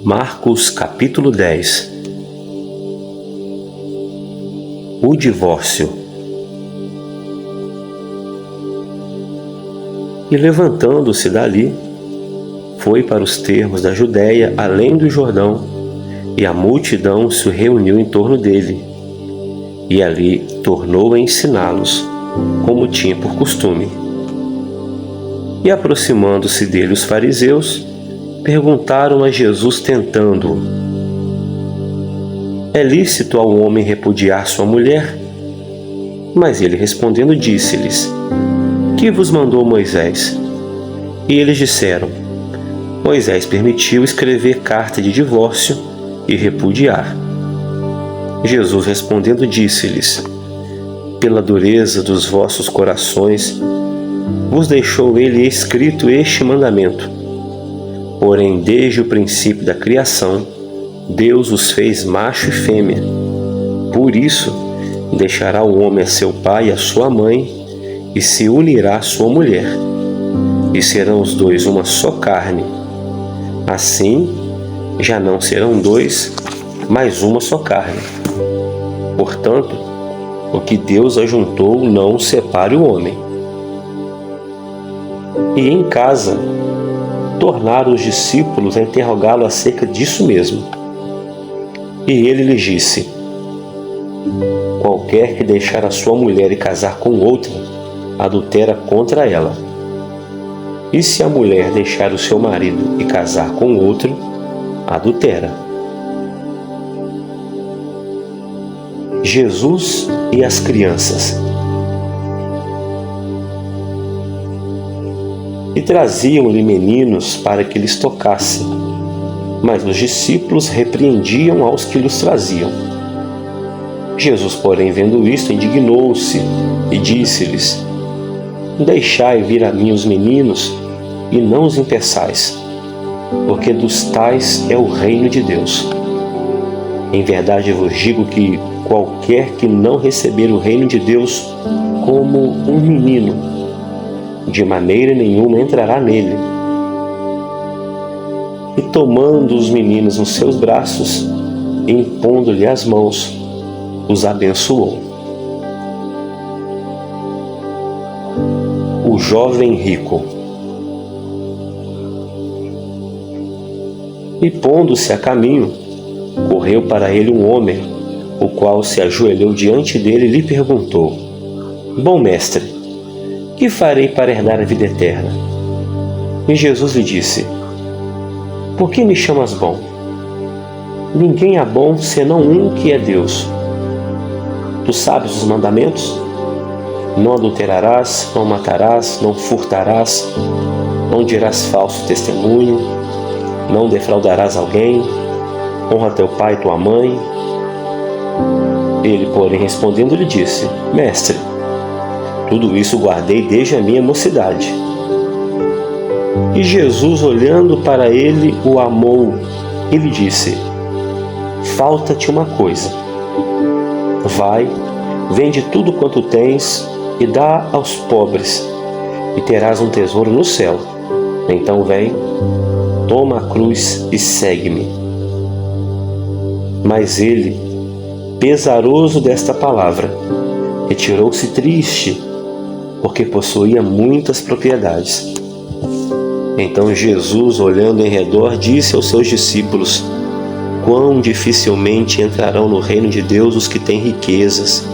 Marcos capítulo 10. O divórcio. E levantando-se dali, foi para os termos da Judéia, além do Jordão, e a multidão se reuniu em torno dele, e ali tornou a ensiná-los, como tinha por costume. E aproximando-se dele os fariseus, perguntaram a Jesus tentando-o: é lícito ao homem repudiar sua mulher? Mas ele respondendo disse-lhes: que vos mandou Moisés? E eles disseram: Moisés permitiu escrever carta de divórcio e repudiar. Jesus respondendo disse-lhes: pela dureza dos vossos corações vos deixou ele escrito este mandamento. Porém, desde o princípio da criação, Deus os fez macho e fêmea. Por isso, deixará o homem a seu pai e a sua mãe, e se unirá à sua mulher, e serão os dois uma só carne. Assim, já não serão dois, mas uma só carne. Portanto, o que Deus ajuntou não separe o homem. E em casa, tornaram os discípulos a interrogá-lo acerca disso mesmo. E ele lhes disse: qualquer que deixar a sua mulher e casar com outra, adultera contra ela. E se a mulher deixar o seu marido e casar com outro, adultera. Jesus e as crianças. E traziam-lhe meninos para que lhes tocasse, mas os discípulos repreendiam aos que lhes traziam. Jesus, porém, vendo isto, indignou-se e disse-lhes: deixai vir a mim os meninos e não os impeçais, porque dos tais é o reino de Deus. Em verdade vos digo que qualquer que não receber o reino de Deus como um menino, de maneira nenhuma entrará nele. E tomando os meninos nos seus braços, e impondo-lhe as mãos, os abençoou. O jovem rico. E pondo-se a caminho, correu para ele um homem, o qual se ajoelhou diante dele e lhe perguntou: bom mestre, que farei para herdar a vida eterna? E Jesus lhe disse: por que me chamas bom? Ninguém há bom senão um, que é Deus. Tu sabes os mandamentos? Não adulterarás, não matarás, não furtarás, não dirás falso testemunho, não defraudarás alguém, honra teu pai e tua mãe. Ele, porém, respondendo, lhe disse: mestre, tudo isso guardei desde a minha mocidade. E Jesus, olhando para ele, o amou e lhe disse: falta-te uma coisa. Vai, vende tudo quanto tens e dá aos pobres, e terás um tesouro no céu. Então vem, toma a cruz e segue-me. Mas ele, pesaroso desta palavra, retirou-se triste, porque possuía muitas propriedades. Então Jesus, olhando em redor, disse aos seus discípulos: quão dificilmente entrarão no reino de Deus os que têm riquezas.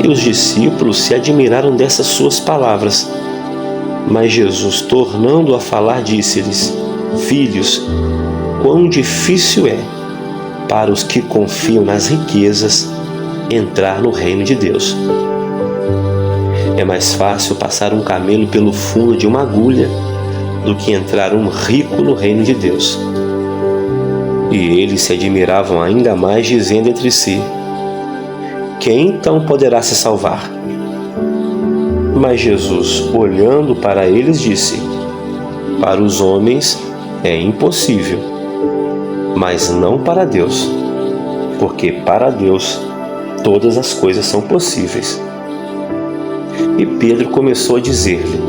E os discípulos se admiraram dessas suas palavras. Mas Jesus, tornando a falar, disse-lhes: filhos, quão difícil é para os que confiam nas riquezas entrar no reino de Deus. É mais fácil passar um camelo pelo fundo de uma agulha do que entrar um rico no reino de Deus. E eles se admiravam ainda mais, dizendo entre si: quem então poderá se salvar? Mas Jesus, olhando para eles, disse: para os homens é impossível, mas não para Deus, porque para Deus todas as coisas são possíveis. E Pedro começou a dizer-lhe: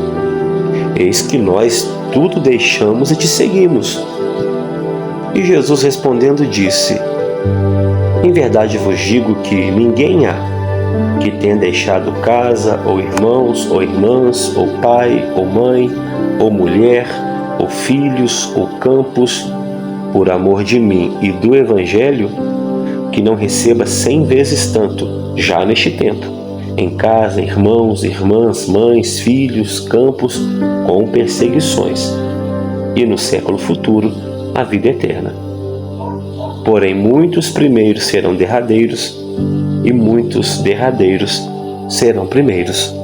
eis que nós tudo deixamos e te seguimos. E Jesus respondendo disse: Em verdade vos digo que ninguém há que tenha deixado casa, ou irmãos, ou irmãs, ou pai, ou mãe, ou mulher, ou filhos, ou campos, por amor de mim e do Evangelho, que não receba 100 vezes tanto, já neste tempo, em casa, irmãos, irmãs, mães, filhos, campos, com perseguições, e no século futuro, a vida eterna. Porém, muitos primeiros serão derradeiros, e muitos derradeiros serão primeiros.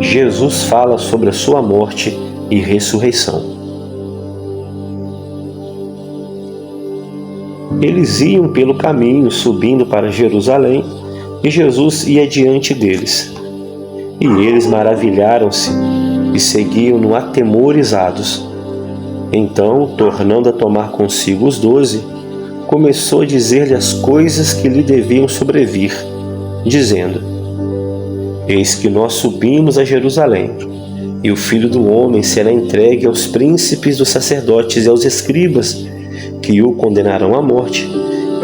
Jesus fala sobre a sua morte e ressurreição. Eles iam pelo caminho subindo para Jerusalém, e Jesus ia diante deles. E eles maravilharam-se e seguiam-no atemorizados. Então, tornando a tomar consigo os 12, começou a dizer-lhe as coisas que lhe deviam sobrevir, dizendo: Eis que nós subimos a Jerusalém, e o Filho do Homem será entregue aos príncipes dos sacerdotes e aos escribas, que o condenarão à morte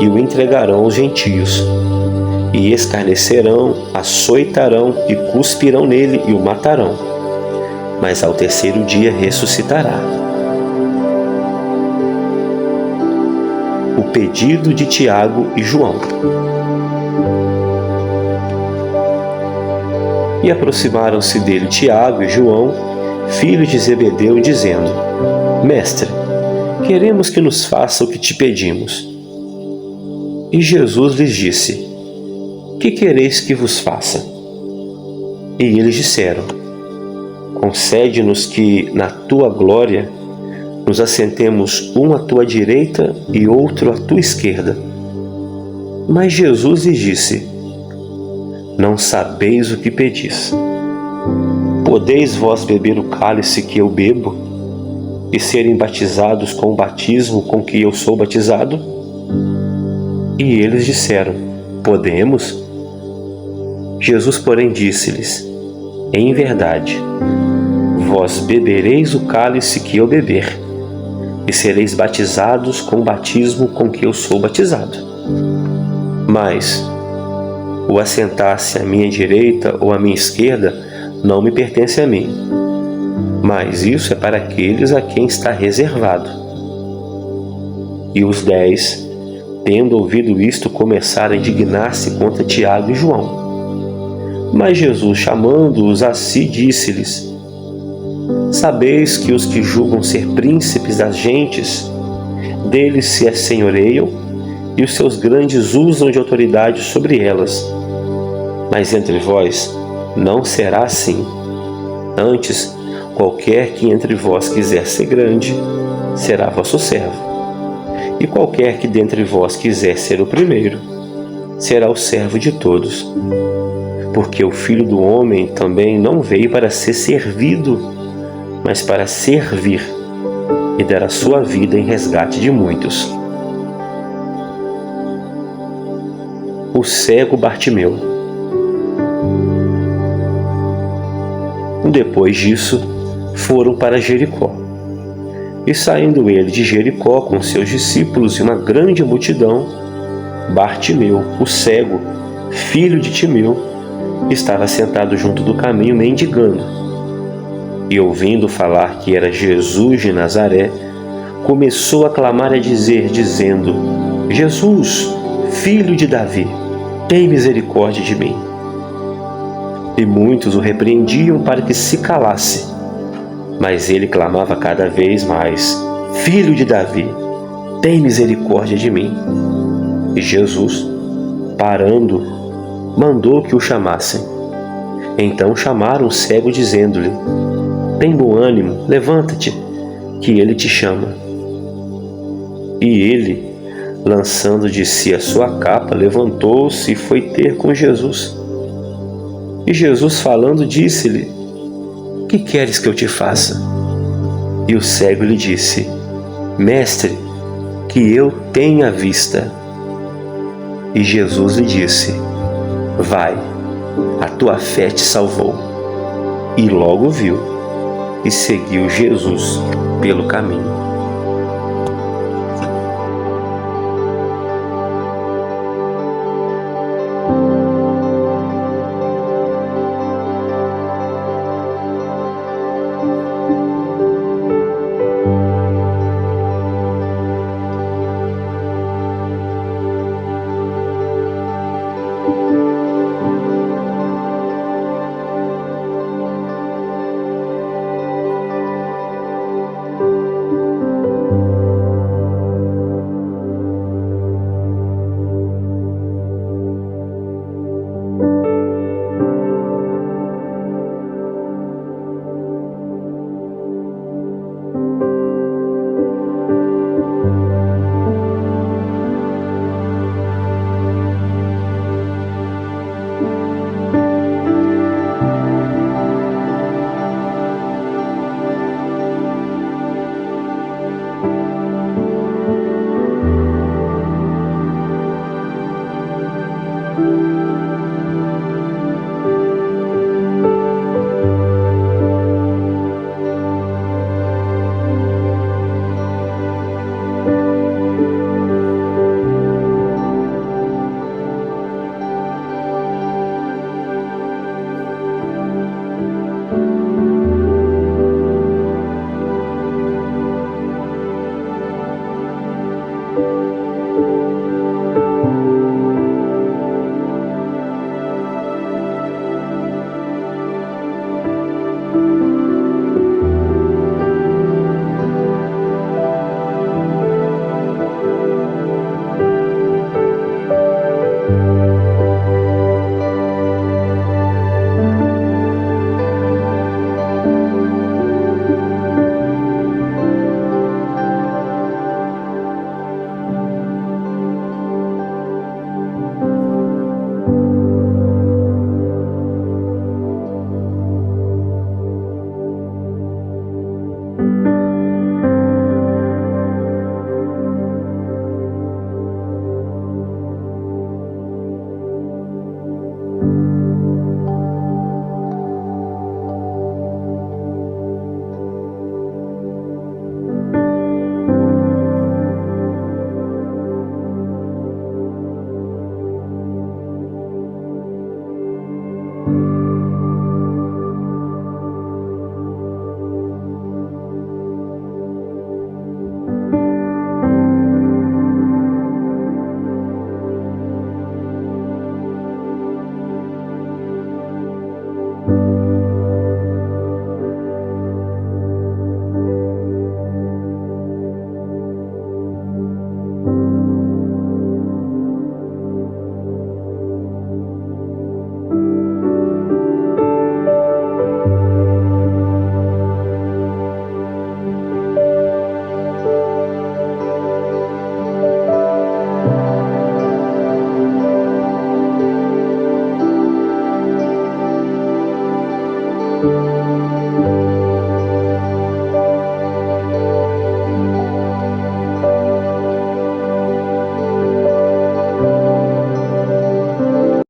e o entregarão aos gentios. E escarnecerão, açoitarão e cuspirão nele e o matarão. Mas ao terceiro dia ressuscitará. O pedido de Tiago e João. E aproximaram-se dele Tiago e João, filhos de Zebedeu, dizendo: Mestre, queremos que nos faça o que te pedimos. E Jesus lhes disse: Que quereis que vos faça? E eles disseram: Concede-nos que, na tua glória, nos assentemos um à tua direita e outro à tua esquerda. Mas Jesus lhes disse: Não sabeis o que pedis. Podeis vós beber o cálice que eu bebo, e serem batizados com o batismo com que eu sou batizado? E eles disseram: Podemos. Jesus, porém, disse-lhes: Em verdade, vós bebereis o cálice que eu beber, e sereis batizados com o batismo com que eu sou batizado. Mas o assentar-se à minha direita ou à minha esquerda não me pertence a mim, mas isso é para aqueles a quem está reservado. E os 10, tendo ouvido isto, começaram a indignar-se contra Tiago e João. Mas Jesus, chamando-os a si, disse-lhes: Sabeis que os que julgam ser príncipes das gentes, deles se assenhoreiam, e os seus grandes usam de autoridade sobre elas. Mas entre vós não será assim. Antes, qualquer que entre vós quiser ser grande, será vosso servo. E qualquer que dentre vós quiser ser o primeiro, será o servo de todos. Porque o Filho do Homem também não veio para ser servido, mas para servir e dar a sua vida em resgate de muitos. O cego Bartimeu. Depois disso, foram para Jericó. E saindo ele de Jericó com seus discípulos e uma grande multidão, Bartimeu, o cego, filho de Timeu, estava sentado junto do caminho mendigando. E ouvindo falar que era Jesus de Nazaré, começou a clamar e a dizer, dizendo: Jesus, filho de Davi, tem misericórdia de mim. E muitos o repreendiam para que se calasse. Mas ele clamava cada vez mais: Filho de Davi, tem misericórdia de mim. E Jesus, parando, mandou que o chamassem. Então chamaram o cego, dizendo-lhe: Tem bom ânimo, levanta-te, que ele te chama. E ele, lançando de si a sua capa, levantou-se e foi ter com Jesus. E Jesus, falando, disse-lhe: Que queres que eu te faça? E o cego lhe disse: Mestre, que eu tenha vista. E Jesus lhe disse: Vai, a tua fé te salvou. E logo viu. e seguiu Jesus pelo caminho.